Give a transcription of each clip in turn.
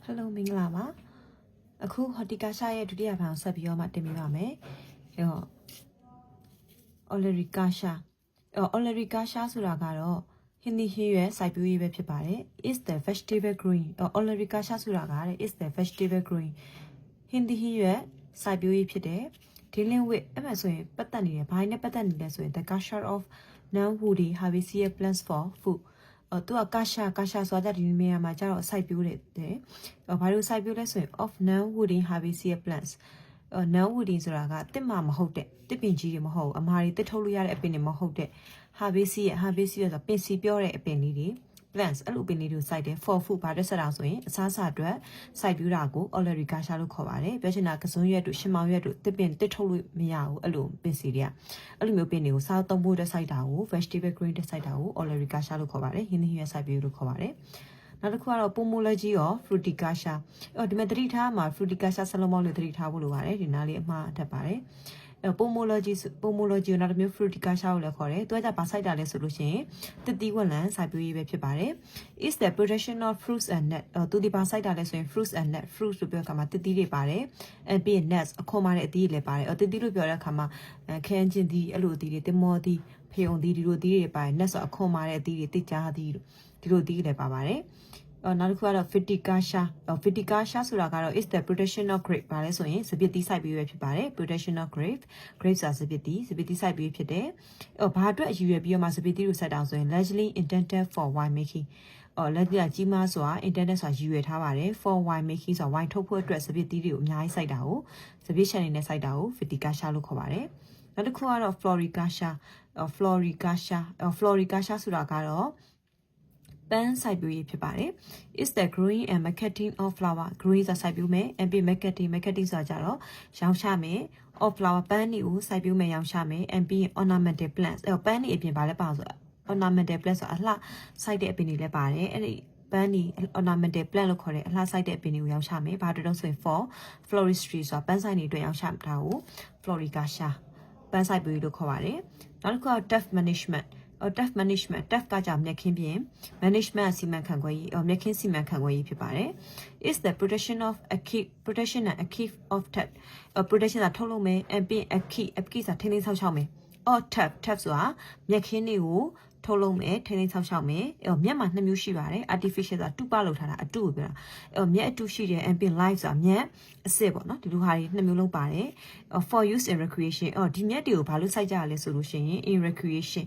Hello မင်္ဂလာပါအခု horticulture ရဲ့ဒုတိယပိုင်းဆက်ပြီးတော့မှတင်ပြပါမယ်Olericulture Olericulture ဆိုတာကတော့ဟင်းသီးဟင်းရွက်စိုက်ပျိုးရေးပဲဖြစ်ပါတယ် is the vegetable growing Olericulture ဆိုတာကလည်း is the vegetable growing ဟင်းသီးဟင်းရွက်စိုက်ပျိုးရေးဖြစ်တယ် dealing with အဲ့မှာဆိုရင်ပတ်သက်နေတယ်ဘာနဲ့ပတ်သက်နေလဲဆိုရင် the culture of non-woody herbaceous plants for foodသူကကာရှာဆိုတာဒီနေရာမှာကျတော့စိုက်ပျိုးတယ်ဘာလို့စိုက်ပျိုးလဲဆိုရင် of non-woody herbaceous plants non-woody ဆိုတာကတစ်မှမဟုတ်တဲ့တစ်ပင်ကြီးတွေမဟုတ်ဘူးအမားတွေတစ်ထုတ်လို့ရတဲ့အပင်တွေမဟုတ်တဲ့ herbaceous ဆိုတာပင်စီပြောတဲ့အပင်လေးတွေ plants အဲ့လိုပင်လေးတွေကိုစိုက်တယ် for food ဘာလို့ဆက်တာဆိုရင်အစားအစာအတွက်စိုက်ပျိုးတာကို Olericulture လို့ခေါ်ပါတယ်ပြောချင်တာကစွန်းရွက်တို့ရှင်မောင်ရွက်တို့တစ်ပင်တစ်ထုတ်လို့မရဘူးအဲ့လိုပင်စီတွေကအဲ့လိုမျိုးပင်တွေကိုစားသုံးဖို့အတွက်စိုက်တာကို vegetable growing အတွက်စိုက်တာကို Olericulture လို့ခေါ်ပါတယ်ဟင်းသီးဟင်းရွက်စိုက်ပျိုးလို့ခေါ်ပါတယ်နောက်တစ်ခုကတော့ pomology of fruiticulture ဒီမှာသတိထားမှာ fruiticulture ဆလုံးပေါင်းလို့သတိထားဖို့လိုပါတယ်ဒီနားလေးအမှားထပ်ပါတယ်pomology ကိုနောက်တစ်မျိုး fruiticulture ကိုလည်းခေါ်တယ်။သူကဘာစိုက်တာလဲဆိုလို့ရှိရင်တစ်သီးဝလံစိုက်ပျိုးရေးပဲဖြစ်ပါတယ်။ is the production of fruits and nuts သူဒီဘာစိုက်တာလဲဆိုရင် fruits and nuts fruits လို့ပြောတဲ့အခါမှာတစ်သီးတွေပါတယ်။ and be nuts အခွန်မာတဲ့အသီးတွေလည်းပါတယ်။တစ်သီးလို့ပြောတဲ့အခါမှာခရမ်းကျင်သီးအဲ့လိုအသီးတွေတင်မောသီးဖယုံသီးဒီလိုသီးတွေပါတယ်။ nuts ဆိုအခွန်မာတဲ့အသီးတွေတစ်ကြားသီးဒီလိုသီးတွေလည်းပါပါတယ်။နောက်တစ်ခုကတော့ viticulture viticulture ဆိုတာကတော့ is the production of grape ပါလဲဆိုရင်စပစ်သီးစိုက်ပျိုးရဖြစ်ပါတယ် production of grape ဆိုတာစပစ်သီးစိုက်ပျိုးဖြစ်တယ်ဘာအတွက်အယူရပြီးတော့မှစပစ်သီးကိုစိုက်တောင်ဆိုရင် largely intended for wine making လက်ပြကြီးမားစွာ intended ဆိုတာယူရထားပါတယ် for wine making ဆိုတာ wine ထုတ်ဖို့အတွက်စပစ်သီးတွေကိုအများကြီးစိုက်တာကိုစပစ်ရှန်နေနဲ့စိုက်တာကို viticulture လို့ခေါ်ပါတယ်နောက်တစ်ခုကတော့ floriculture floriculture ဆိုတာကတော့ပန်းစိုက်ပျိုးရေးဖြစ်ပါတယ် is the growing and marketing of flower growing ဆိုစိုက်ပျိုးမယ် and be marketing ဆိုတာကြတော့ရောင်းချမယ် of flower ပန်းတွေကိုစိုက်ပျိုးမယ်ရောင်းချမယ် and be ornamental plants ပန်းတွေအပြင်ဘာလဲပါဆို ornamental plants ဆိုအလှစိုက်တဲ့အပင်တွေလည်းပါတယ်အဲ့ဒီပန်းတွေ ornamental plant လို့ခေါ်တဲ့အလှစိုက်တဲ့အပင်တွေကိုရောင်းချမယ်ဘာအတွက်တော့ဆိုရင် for floristry ဆိုတာပန်းဆိုင်တွေအတွက်ရောင်းချတာကို floriculture ပန်းစိုက်ပျိုးရေးလို့ခေါ်ပါတယ်နောက်တစ်ခုက turf management turf ကကြောင့်မြက်ခင်းပြင် management စီမံခန့်ခွဲရေးမြက်ခင်းစီမံခန့်ခွဲရေးဖြစ်ပါတယ် is the protection and upkeep of turf protection ကထုတ်လုပ်မယ် and upkeep ဆိုတာထိန်းသိမ်းဆောက်ရှောက်မယ် turf ဆိုတာမြက်ခင်းတွေကိုထုတ်လုပ်မယ်ထိန်းသိမ်းဆောက်ရှောက်မယ်မြက်မှာနှစ်မျိုးရှိပါတယ် artificial ဆိုတာတူပလုပ်ထားတာအတုကိုပြောတာမြက်အတုရှိတယ် and live ဆိုတာမြက်အစစ်ပေါ့နော်ဒီလိုဟာတွေနှစ်မျိုးလုံးပါတယ် for use in recreation ဒီမြက်တွေကိုဘာလို့စိုက်ကြရလဲဆိုလို့ရှိရင် in recreation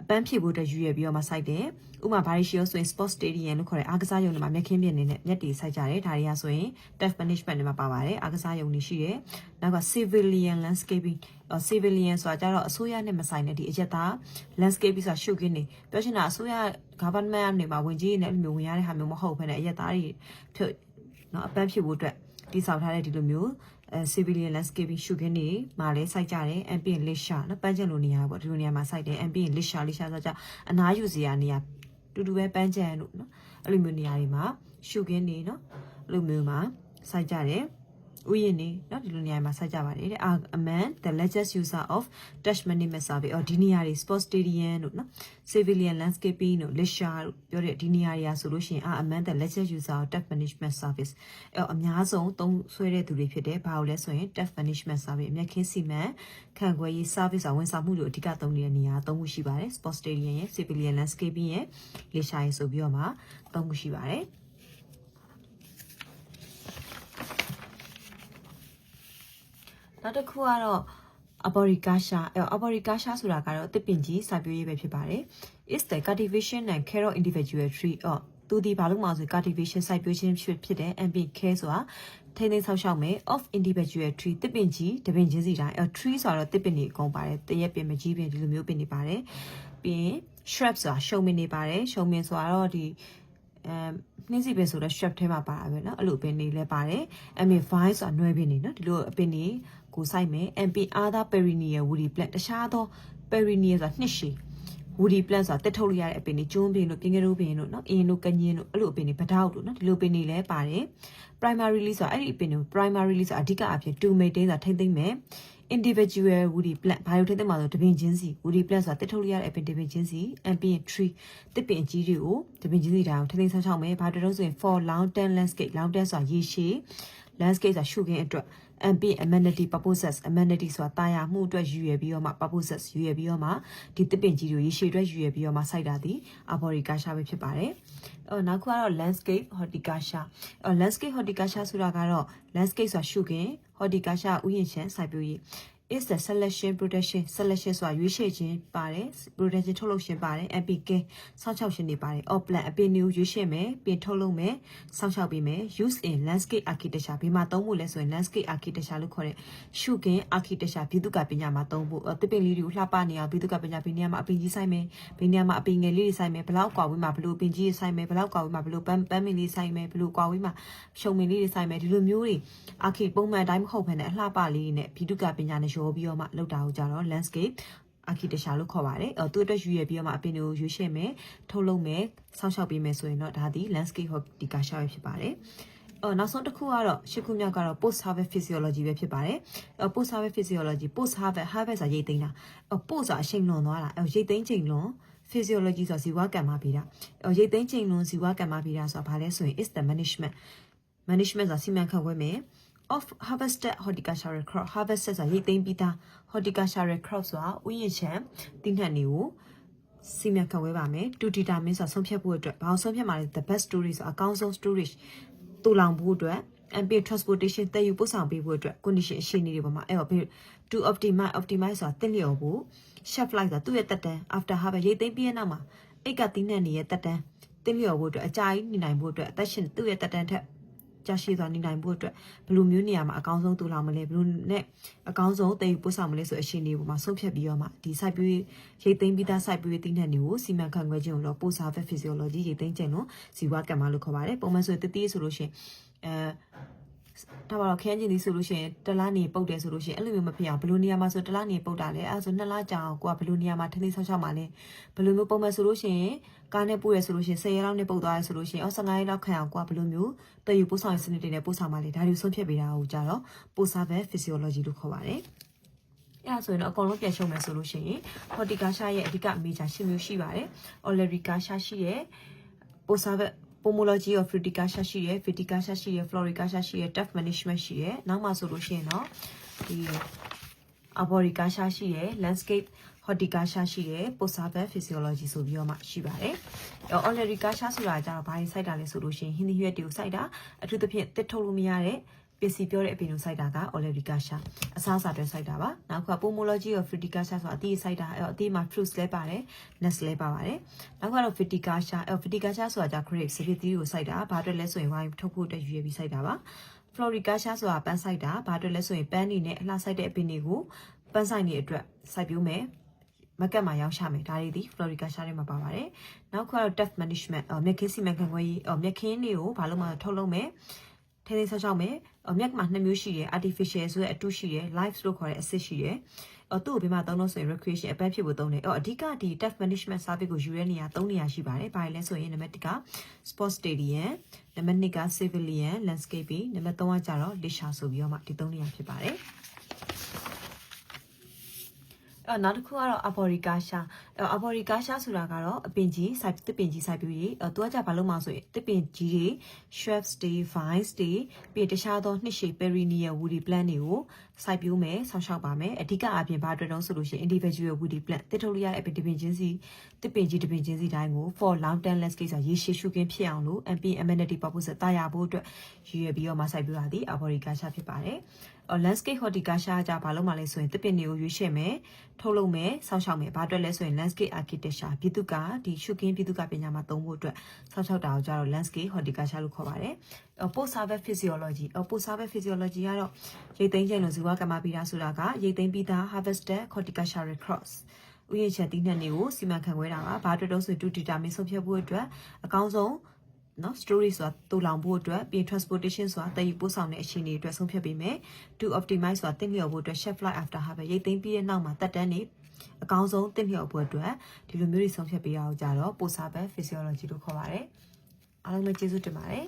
အပန်းဖြေဖို့အတွက်ယူရပြီးတော့မှစိုက်တယ်ဥပမာဘာတွေရှိရောဆိုရင် sports stadium လို့ခေါ်တဲ့အားကစားရုံတွေမှာမြက်ခင်းပြင်နေနဲ့မြက်တွေစိုက်ကြတယ်ဒါတွေကဆိုရင် turf management တွေမှာပါပါတယ်အားကစားရုံတွေရှိတယ်နောက်က civilian landscaping civilian ဆိုတာကြတော့အစိုးရနဲ့မဆိုင်တဲ့ဒီအရက်သား landscaping ဆိုတာရှုခင်းနေပြောချင်တာအစိုးရ government တွေမှာဝင်ကြီးနဲ့အဲ့လိုမျိုးဝင်ရတဲ့ဟာမျိုးမဟုတ်ဘဲနဲ့အရက်သားတွေဖြစ်နော်အပန်းဖြေဖို့အတွက်တည်ဆောက်ထားတဲ့ဒီလိုမျိုးcivilian landscaping ရှုခင်းနေမှာလဲစိုက်ကြတယ် and ပြီးရင် leisure နော်ပန်းချင်လိုနေရာပေါ့ဒီလိုနေရာမှာစိုက်တယ် and ပြီးရင် leisure ဆိုကြအနားယူစရာနေရာတူတူပဲပန်းချင်လို့နော်အဲ့လိုမျိုးနေရာတွေမှာရှုခင်းနေနော်အဲ့လိုမျိုးမှာစိုက်ကြတယ်ဥယျာဉ်နေနော်ဒီလိုနေရာမှာစိုက်ကြပါတယ်တဲ့ amend the largest user of touch management service ဒီနေရာတွေ sports stadium လို့နော် civilian landscaping လို့ leisure လို့ပြောတဲ့ဒီနေရာတွေကဆိုလို့ရှိရင် amend the largest user of touch management service အများဆုံးသုံးဆွဲတဲ့သူတွေဖြစ်တယ်ဘာလို့လဲဆိုရင် touch management service အမြဲခင်းစီမံခန့်ခွဲရေး service ဝန်ဆောင်မှုတွေအဓိကသုံးနေတဲ့နေရာသုံးခုရှိပါတယ် sports stadium ရဲ့ civilian landscaping ရဲ့ leisure ရဲ့ဆိုပြီးတော့မှသုံးခုရှိပါတယ်နောက်တစ်ခုကတော့ arboriculture arboriculture ဆိုတာကတော့တစ်ပင်ကြီးစိုက်ပျိုးရေးပဲဖြစ်ပါတယ် is the cultivation and care of individual tree သူဒီဘာလို့မှဆို cultivation စိုက်ပျိုးခြင်းဖြစ်တယ် and be care ဆိုတာထိန်းသိမ်းဆောက်ရှောက်မယ် of individual tree တစ်ပင်ကြီးတစ်ပင်ချင်းစီတိုင်း tree ဆိုတော့တစ်ပင်တွေအကုန်ပါတယ်တရက်ပင်မကြီးပင်ဒီလိုမျိုးပင်တွေပါတယ်ပြီးရင် shrub ဆိုတာရှုံမင်တွေပါတယ်ရှုံမင်ဆိုတာတော့ဒီနှင်းစီပင်ဆိုတော့ shrub ထဲမှာပါတာပဲเนาะအဲ့လိုပင်တွေလည်းပါတယ်အမေ vine ဆိုတာနွယ်ပင်တွေเนาะဒီလိုအပင်တွေကိုစိုက်မယ် and other perennial woody plant တခြားသော perennial ဆိုတာနှစ်ရှည် woody plant ဆိုတာတက်ထုတ်လို့ရတဲ့အပင်တွေကျွန်းပင်တို့ပြင်းကလေးပင်တို့เนาะအင်းတို့ကညင်းတို့အဲ့လိုအပင်တွေပတောက်တို့เนาะဒီလိုပင်တွေလည်းပါတယ် primarily ဆိုတာအဲ့ဒီအပင်တွေ primarily ဆိုတာအဓိကအဖြစ် to maintain ဆိုတာထိမ့်သိမ့်မယ် individual woody plant ဘာလို့ထဲမှာဆိုတပင်ချင်းစီ woody plant ဆိုတာတစ်ထုတ်ရတဲ့အပင်တပင်ချင်းစီ ambient tree တစ်ပင်ကြီးတွေကိုတပင်ချင်းစီတိုင်းထိန်းသိမ်းဆောင်မယ်ဘာလို့တော့ဆိုရင် for long term landscape long term ဆိုတာရေရှည် landscape ဆိုတာရှုခင်းအတွက် ambient amenity purposes amenity ဆိုတာတာယာမှုအတွက်ယူရပြီးတော့မှ purposes ယူရပြီးတော့မှဒီတစ်ပင်ကြီးတွေရေရှည်အတွက်ယူရပြီးတော့မှစိုက်တာဒီ arboriculture ပဲဖြစ်ပါတယ်နောက်ခုကတော့ landscape horticulture landscape horticulture ဆိုတာကတော့ landscape ဆိုတာရှုခင်း horticulture ဥယျာဉ်ခြံစိုက်ပျိုးရေး is the selection protection selection ဆိုတာရွေးချယ်ခြင်းပါတယ် protection ထုတ်လုပ်ခြင်းပါတယ် MPK စောင့်ရှောက်ခြင်းတွေပါတယ် or plant အပင်မျိုးရွေးချယ်မယ်ပြင်ထုတ်လုပ်မယ်စောင့်ရှောက်ပေးမယ် use in landscape architecture ဘယ်မှာသုံးဖို့လဲဆိုရင် landscape architecture လို့ခေါ်တဲ့ရှုခင်း architecture ဘိသုကပညာမှာသုံးဖို့တစ်ပင်လေးတွေကိုလှပနေအောင်ဘိသုကပညာဘယ်နေရာမှာအပင်ကြီးဆိုင်မယ်ဘယ်နေရာမှာအပင်ငယ်လေးတွေဆိုင်မယ်ဘယ်လောက်ကွာဝေးမှာဘယ်လိုပင်ကြီးတွေဆိုင်မယ်ဘယ်လောက်ကွာဝေးမှာဘယ်လိုပန်းမင်လေးဆိုင်မယ်ဘယ်လိုကွာဝေးမှာရှုံမင်လေးတွေဆိုင်မယ်ဒီလိုမျိုးတွေ archi ပုံမှန်တိုင်းမဟုတ်ဘဲနဲ့အလှပလေးနဲ့ဘိသုကပညာနဲ့ရောပြီးတော့မှလောက်တာကိုကြတော့ landscape architecture လို့ခေါ်ပါတယ်သူအတွက်ယူရပြီးတော့မှအပင်တွေကိုရွေးချယ်မယ်ထုတ်လုပ်မယ်စောင့်ရှောက်ပေးမယ်ဆိုရင်တော့ဒါဒီ landscape horticulture ပဲဖြစ်ပါတယ်နောက်ဆုံးတစ်ခုကတော့ရှစ်ခုမြောက်ကတော့ post harvest physiology ပဲဖြစ်ပါတယ်post harvest physiology post harvest ဆိုတာရိတ်သိမ်းတာ post ဆိုတာအချိန်လွန်သွားတာရိတ်သိမ်းချိန်လွန် physiology ဆိုတာဇီဝကမ္မဗေဒရိတ်သိမ်းချိန်လွန်ဇီဝကမ္မဗေဒဆိုတာဘာလဲဆိုရင် is the management ဆိုတာစီမံခန့်ခွဲမယ်of harvested horticultural crop harvested ဆိုတာရိတ်သိမ်းပြီးသား horticultural crop ဆိုတာဥယျာဉ်ခြံသီးနှံတွေကိုစီမံခန့်ခွဲပါမယ် to determine ဆိုတာဆုံးဖြတ်ဖို့အတွက်ဘာလို့ဆုံးဖြတ်မှာလဲ the best storage ဆိုတာအကောင်းဆုံး storage တူလောင်ဖို့အတွက် ambient transportation တည်ယူပို့ဆောင်ပေးဖို့အတွက် condition အခြေအနေတွေပေါ်မှာအဲ့တော့ to optimize ဆိုတာတင့်လျော်ဖို့ shelf life ဆိုတာသူ့ရဲ့တက်တန်း after harvest ရိတ်သိမ်းပြီးတဲ့နောက်မှာအိတ်ကသီးနှံတွေရဲ့တက်တန်းတင့်လျော်ဖို့အတွက်အကြာကြီးနေနိုင်ဖို့အတွက်အသက်ရှင်သူ့ရဲ့တက်တန်းထက်ကြာရှည်စွာနေနိုင်ဖို့အတွက်ဘယ်လိုမျိုးနေရာမှာအကောင်းဆုံးတူလောင်မလဲဘယ်လိုနဲ့အကောင်းဆုံးတည်ယူပို့ဆောင်မလဲဆိုအရှင်တွေပေါ်မှာဆုံးဖြတ်ပြီးတော့မှဒီ site ပြည့်ရိတ်သိမ်းပြီးသား site ပြည့်တည်နှံတွေကိုစီမံခန့်ခွဲခြင်းကိုတော့ post harvest physiology ရိတ်သိမ်းခြင်းလို့ဇီဝကမ္မလို့ခေါ်ပါတယ်ပုံမှန်ဆိုတည်ဆိုလို့ရှိရင်ဒါပါတော့ခန်းကျင်ဒီဆိုလို့ရှိရင်တလားနေပုတ်တယ်ဆိုလို့ရှိရင်အဲ့လိုမျိုးမဖြစ်အောင်ဘယ်လိုနေရာမှာဆိုတလားနေပုတ်တာလဲအဲ့ဆို2လကြာအောင်ကိုကဘယ်လိုနေရာမှာထိန်းသိမ်းဆောင်ရှောက်မှာလဲဘယ်လိုမျိုးပုံမှန်ဆိုလို့ရှိရင်ကားနဲ့ပို့ရဆိုလို့ရှိရင်10ရက်လောက်နဲ့ပုတ်သွားရဆိုလို့ရှိရင်15ရက်လောက်ခံအောင်ကိုကဘယ်လိုမျိုးတည်ယူပို့ဆောင်ရေးစနစ်တွေနဲ့ပို့ဆောင်မှာလဲဒါတွေဆုံးဖြတ်ပေးတာကိုကြတော့ post harvest physiology လို့ခေါ်ပါတယ်အဲ့ဒါဆိုရင်တော့အကုန်လုံးပြန်ရှုံမယ်ဆိုလို့ရှိရင် horticulture ရဲ့အဓိက major 10မျိုးရှိပါတယ် olericulture ရှိရဲ့ post harvest pomology of fruticulture ရှိရယ် viticulture ရှိရယ် floriculture ရှိရယ် turf management ရှိရယ်နောက်မှဆိုလို့ရှိရင်တော့ဒီ arboriculture ရှိရယ် landscape horticulture ရှိရယ် post harvest physiology ဆိုပြီးတော့မှရှိပါတယ် olericulture ဆိုတာကြတော့ဘာတွေစိုက်တာလဲဆိုလို့ရှိရင်ဟင်းသီးရွက်တွေကိုစိုက်တာအထူးသဖြင့်တစ်ထုတ်လို့မရတဲ့ပစ္စည်းပြောတဲ့အပင်ကိုစိုက်တာက olericulture အစားအစာတွေစိုက်တာပါနောက်က pomology of fruticulture ဆိုတာအသီးစိုက်တာအဲ့တော့အသီးမှာ fruits လဲပါတယ် nuts လဲပါပါတယ်နောက်ကတော့ viticulture viticulture ဆိုတာ grapes စပစ်သီးကိုစိုက်တာဘာအတွက်လဲဆိုရင် wine ထုတ်ဖို့အတွက်ရွေးပြီးစိုက်တာပါ floriculture ဆိုတာပန်းစိုက်တာဘာအတွက်လဲဆိုရင်ပန်းနေနဲ့အလှစိုက်တဲ့အပင်တွေကိုပန်းစိုက်နေအတွက်စိုက်ပျိုးမယ်မကတ်မှာရောက်ချမယ်ဒါတွေဒီ floriculture တွေမှာပါပါတယ်နောက်ကတော့ turf management မြက်ခင်းစီမံခန့်ခွဲရေးမြက်ခင်းတွေကိုဘာလို့မှထုတ်လုပ်မယ်ထိန်းသိမ်းဆောင်ရှောက်မယ်မြက်မှာ2မျိုးရှိတယ် artificial ဆိုတဲ့အတူရှိတယ် live လို့ခေါ်တဲ့ acid ရှိတယ်သူ့ကိုဘယ်မှာသုံးလို့ဆိုရင် recreation အပန်းဖြစ်ဖို့သုံးတယ်အဓိကဒီ turf management service ကိုယူရတဲ့နေရာ3နေရာရှိပါတယ်ဘာလဲဆိုရင်နံပါတ်1က sports stadium နံပါတ်2က civilian landscaping နံပါတ်3ကကြတော့ leisure ဆိုပြီးတော့မှဒီ3နေရာဖြစ်ပါတယ်နောက်တစ်ခုကတော့ arboriculture arboriculture ဆိုတာကတော့အပင်ကြီးစိုက်တစ်ပင်ကြီးစိုက်ပျိုးရေးသူကကြဘာလို့မှဆိုရင်တစ်ပင်ကြီးတွေ shrubs တွေ vines တွေပြီးတခြားသောနှစ်ရှည် perennial woody plant တွေကိုစိုက်ပျိုးမယ်ဆောင်းရှောက်ပါမယ်အဓိကအပြင်ဘာအတွက်တော့ဆိုလို့ရှိရင် individual woody plant တစ်ထုတ်လို့ရတဲ့အပင်တစ်ပင်ချင်းစီတစ်ပင်ကြီးတိုင်းကို for long term landscape ဆိုရေရှည်ရှုခင်းဖြစ်အောင်လို့ amenity purpose တာယာဖို့အတွက်ရည်ရွယ်ပြီးတော့မှစိုက်ပျိုးတာဒီ arboriculture ဖြစ်ပါတယ်landscape horticulture ကြဘာလို့မှလဲဆိုရင်တစ်ပင်တွေကိုရွေးချယ်မယ်ထုတ်လုပ်မယ်စောင့်ရှောက်မယ်ဘာအတွက်လဲဆိုရင် landscape architecture ပြည်သူကဒီရှုခင်းပြည်သူကပညာမှာသုံးဖို့အတွက်စောင့်ရှောက်တာကိုကြတော့ landscape horticulture လို့ခေါ်ပါတယ်post harvest physiology post harvest physiology ကတော့ရိတ်သိမ်းခြင်းလို့ဇီဝကမ္မဗေဒဆိုတာကရိတ်သိမ်းပြီးသား harvested horticultural crops ဥယျာဉ်ခြံသီးနှံတွေကိုစီမံခန့်ခွဲတာကဘာအတွက်တော့ဆိုရင် to determine ဆုံးဖြတ်ဖို့အတွက်အကောင်းဆုံးနော် story ဆိုတာတူလောင်ဖို့အတွက်ပြင် transportation ဆိုတာတည်ယူပို့ဆောင်တဲ့အခြေအနေအတွက်ဆုံးဖြတ်ပေးမယ် to optimize ဆိုတာတင့်လျော်ဖို့အတွက် shelf life after harvest ရိတ်သိမ်းပြီးတဲ့နောက်မှာတက်တန်းနေအကောင်းဆုံးတင့်လျော်ဖို့အတွက်ဒီလိုမျိုးတွေဆုံးဖြတ်ပေးရအောင်ကြတော့ post harvest physiology လို့ခေါ်ပါတယ်အားလုံးပဲကျေးဇူးတင်ပါတယ်